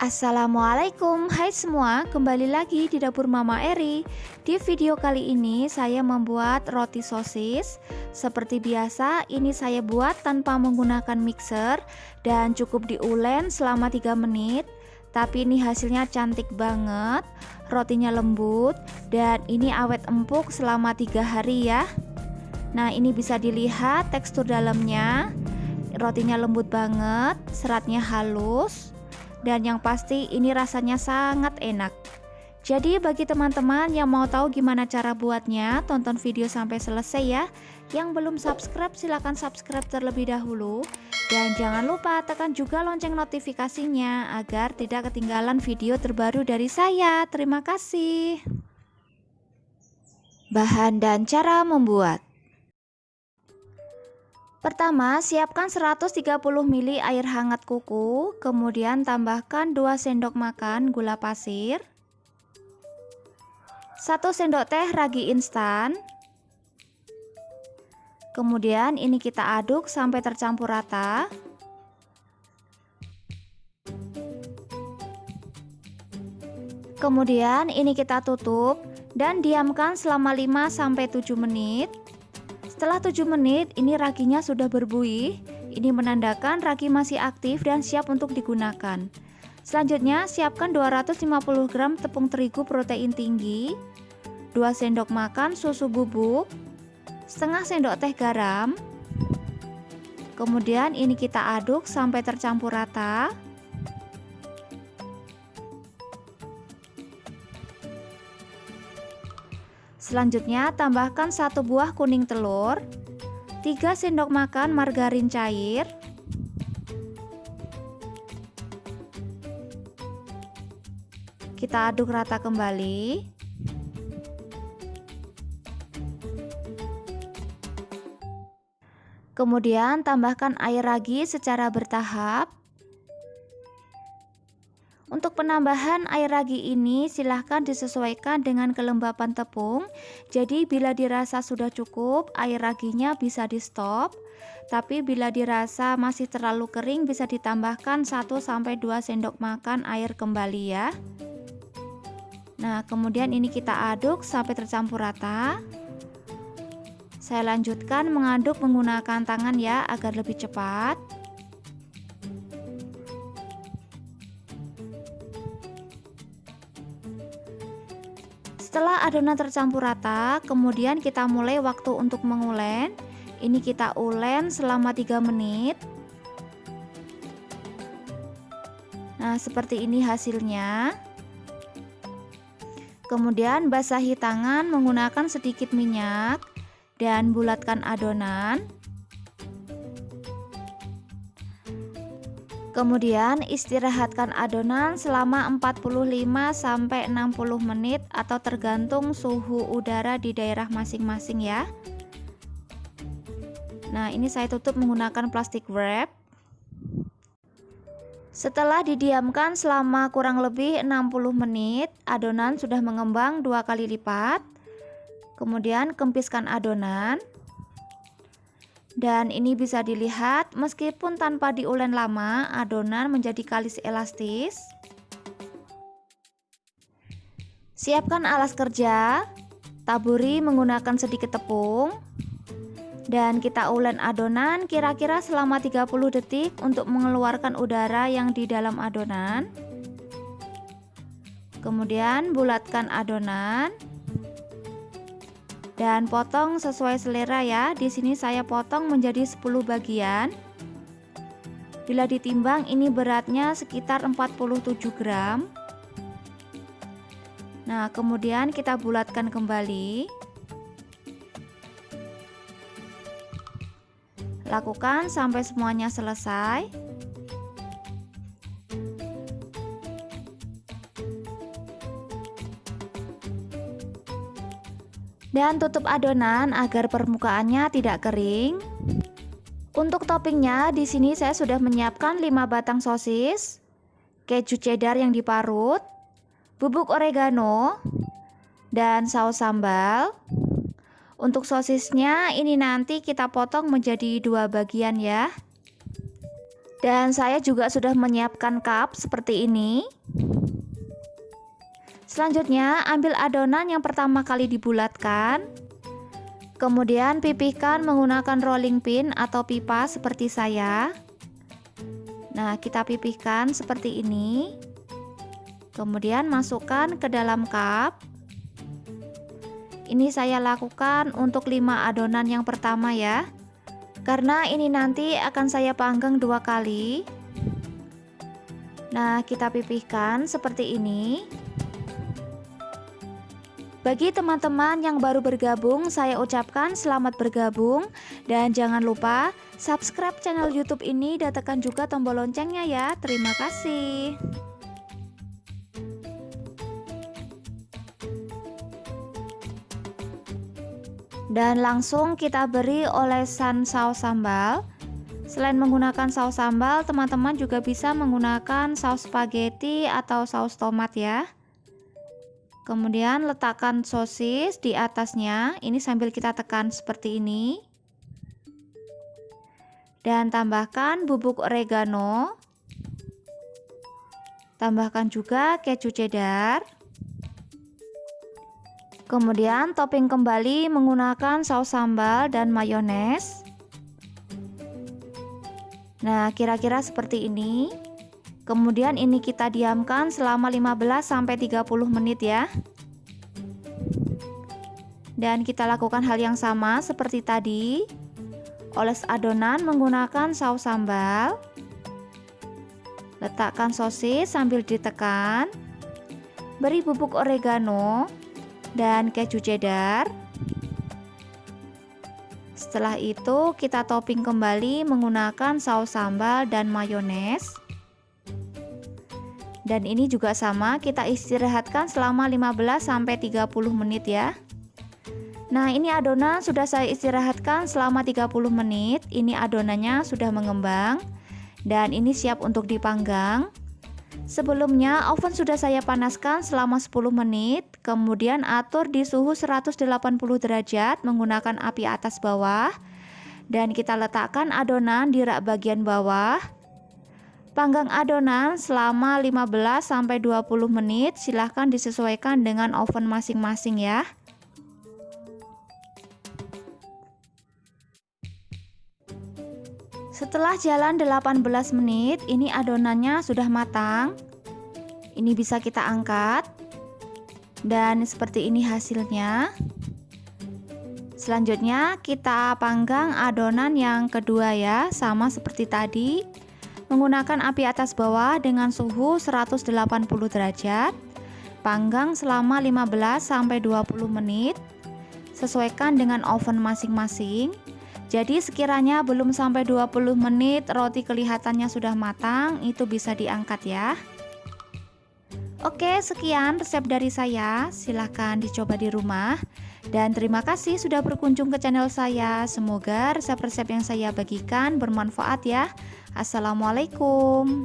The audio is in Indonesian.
Assalamualaikum, hai semua, kembali lagi di dapur Mama Eri. Di video kali ini saya membuat roti sosis. Seperti biasa, ini saya buat tanpa menggunakan mixer dan cukup diulen selama 3 menit. Tapi ini hasilnya cantik banget, rotinya lembut dan ini awet empuk selama 3 hari ya. Nah, ini bisa dilihat tekstur dalamnya. Rotinya lembut banget, seratnya halus. Dan yang pasti ini rasanya sangat enak. Jadi bagi teman-teman yang mau tahu gimana cara buatnya, tonton video sampai selesai ya. Yang belum subscribe silahkan subscribe terlebih dahulu. Dan jangan lupa tekan juga lonceng notifikasinya agar tidak ketinggalan video terbaru dari saya. Terima kasih. Bahan dan cara membuat. Pertama, siapkan 130 ml air hangat kuku, kemudian tambahkan 2 sendok makan gula pasir, 1 sendok teh ragi instan. Kemudian ini kita aduk sampai tercampur rata. Kemudian ini kita tutup dan diamkan selama 5-7 menit. Setelah 7 menit, ini raginya sudah berbuih. Ini menandakan ragi masih aktif dan siap untuk digunakan. Selanjutnya, siapkan 250 gram tepung terigu protein tinggi, 2 sendok makan susu bubuk, setengah sendok teh garam. Kemudian ini kita aduk sampai tercampur rata. Selanjutnya tambahkan 1 buah kuning telur, 3 sendok makan margarin cair, kita aduk rata kembali. Kemudian tambahkan air ragi secara bertahap. Untuk penambahan air ragi ini silahkan disesuaikan dengan kelembapan tepung. Jadi bila dirasa sudah cukup, air raginya bisa di stop. Tapi bila dirasa masih terlalu kering bisa ditambahkan 1-2 sendok makan air kembali ya. Nah, kemudian ini kita aduk sampai tercampur rata. Saya lanjutkan mengaduk menggunakan tangan ya agar lebih cepat. Setelah adonan tercampur rata, kemudian kita mulai waktu untuk mengulen. Ini kita ulen selama 3 menit. Nah, seperti ini hasilnya. Kemudian basahi tangan menggunakan sedikit minyak dan bulatkan adonan. Kemudian istirahatkan adonan selama 45-60 menit atau tergantung suhu udara di daerah masing-masing ya. Nah, ini saya tutup menggunakan plastik wrap. Setelah didiamkan selama kurang lebih 60 menit, adonan sudah mengembang 2 kali lipat. Kemudian kempiskan adonan. Dan ini bisa dilihat meskipun tanpa diulen lama, adonan menjadi kalis elastis. Siapkan alas kerja, taburi menggunakan sedikit tepung. Dan kita ulen adonan kira-kira selama 30 detik untuk mengeluarkan udara yang di dalam adonan. Kemudian bulatkan adonan. Dan potong sesuai selera ya. Di sini saya potong menjadi 10 bagian. Bila ditimbang ini beratnya sekitar 47 gram. Nah, kemudian kita bulatkan kembali. Lakukan sampai semuanya selesai. Dan tutup adonan agar permukaannya tidak kering. Untuk toppingnya di sini saya sudah menyiapkan 5 batang sosis, keju cheddar yang diparut, bubuk oregano, dan saus sambal. Untuk sosisnya ini nanti kita potong menjadi 2 bagian ya. Dan saya juga sudah menyiapkan cup seperti ini. Selanjutnya ambil adonan yang pertama kali dibulatkan. Kemudian pipihkan menggunakan rolling pin atau pipa seperti saya. Nah, kita pipihkan seperti ini. Kemudian masukkan ke dalam cup. Ini saya lakukan untuk 5 adonan yang pertama ya. Karena ini nanti akan saya panggang 2 kali. Nah, kita pipihkan seperti ini. Bagi teman-teman yang baru bergabung, saya ucapkan selamat bergabung. Dan jangan lupa subscribe channel YouTube ini dan tekan juga tombol loncengnya ya. Terima kasih. Dan langsung kita beri olesan saus sambal. Selain menggunakan saus sambal, teman-teman juga bisa menggunakan saus spaghetti atau saus tomat ya. Kemudian letakkan sosis di atasnya. Ini sambil kita tekan seperti ini. Dan tambahkan bubuk oregano. Tambahkan juga keju cheddar. Kemudian topping kembali menggunakan saus sambal dan mayones. Nah, kira-kira seperti ini. Kemudian ini kita diamkan selama 15-30 menit ya. Dan kita lakukan hal yang sama seperti tadi. Oles adonan menggunakan saus sambal. Letakkan sosis sambil ditekan. Beri bubuk oregano dan keju cheddar. Setelah itu kita topping kembali menggunakan saus sambal dan mayones. Dan ini juga sama, kita istirahatkan selama 15-30 menit ya. Nah, ini adonan sudah saya istirahatkan selama 30 menit. Ini adonannya sudah mengembang dan ini siap untuk dipanggang. Sebelumnya oven sudah saya panaskan selama 10 menit. Kemudian atur di suhu 180 derajat menggunakan api atas bawah. Dan kita letakkan adonan di rak bagian bawah. Panggang adonan selama 15-20 menit. Silahkan disesuaikan dengan oven masing-masing ya. Setelah jalan 18 menit, ini adonannya sudah matang. Ini bisa kita angkat. Dan seperti ini hasilnya. Selanjutnya kita panggang adonan yang kedua ya, sama seperti tadi. Menggunakan api atas bawah dengan suhu 180 derajat. Panggang selama 15-20 menit. Sesuaikan dengan oven masing-masing. Jadi sekiranya belum sampai 20 menit roti kelihatannya sudah matang, itu bisa diangkat ya. Oke, sekian resep dari saya. Silahkan dicoba di rumah. Dan terima kasih sudah berkunjung ke channel saya. Semoga resep-resep yang saya bagikan bermanfaat ya. Assalamualaikum.